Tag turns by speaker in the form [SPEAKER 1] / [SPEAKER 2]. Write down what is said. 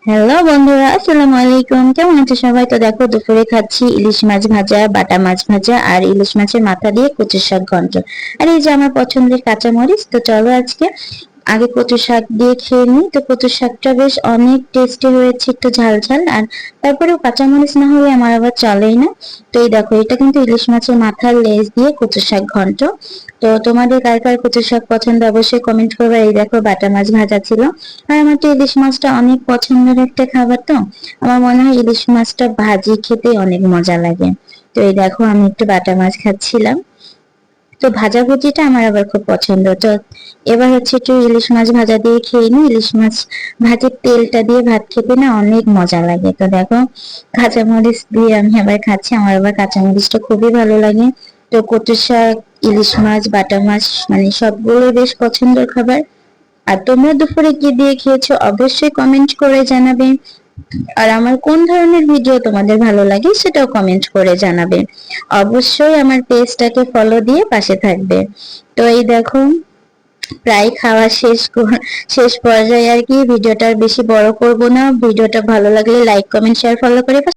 [SPEAKER 1] Hello বন্ধুরা, আসসালামু আলাইকুম। কেমন আছো সবাই? তো দেখো, দুপুরে খাচ্ছি ইলিশ মাছ ভাজা, বাটা মাছ ভাজা আর ইলিশ মাছের মাথা দিয়ে কচুর শাক ঘন্ট। আর এই যে আমার পছন্দের কাঁচামরিচ। তো চলো আজকে আগে কচু শাক দিয়ে খেয়ে নিই। তো কচু শাকটা বেশ অনেক টেস্টি হয়েছে, একটু ঝাল ঝাল। আর তারপরেও কাঁচামরিচ না হলে আমার আবার চলেই না। তো এই দেখো, এটা কিন্তু ইলিশ মাছের মাথার লেজ দিয়ে কচু শাক ঘন্ট। তো তোমাদের কার কার কচু শাক পছন্দ অবশ্যই কমেন্ট করবে। এই দেখো, বাটা মাছ ভাজা ছিল। আর আমার তো ইলিশ মাছটা অনেক পছন্দের একটা খাবার। তো আমার মনে হয় ইলিশ মাছটা ভাজি খেতে অনেক মজা লাগে। তো এই দেখো, আমি একটু বাটা মাছ খাচ্ছিলাম। তো ভাজা ভুজিটা আমার আবার খুব পছন্দ। তো এবার হচ্ছে একটু ইলিশ মাছ ভাজা দিয়ে খেয়ে নিই। ইলিশ মাছ ভাজির তেলটা দিয়ে ভাত খেতে না অনেক মজা লাগে। তো দেখো, কাঁচামরিচ দিয়ে আমি আবার খাচ্ছি। আমার আবার কাঁচামরিচটা খুবই ভালো লাগে। তো কচু শাক, ইলিশ মাছ, বাটা মাছ মানে সবগুলোই বেশ পছন্দের খাবার। আর তোমরা দুপুরে কি দিয়ে খেয়েছো অবশ্যই কমেন্ট করে জানাবে। আর আমার কোন ধরনের ভিডিও তোমাদের ভালো লাগে সেটাও কমেন্ট করে জানাবে। অবশ্যই আমার পেজটাকে ফলো দিয়ে পাশে থাকবে। তো এই দেখো, প্রায় খাওয়া শেষ পর্যায়ে আর কি। ভিডিওটা আর বেশি বড় করব না। ভিডিওটা ভালো লাগলে লাইক, কমেন্ট, শেয়ার, ফলো করে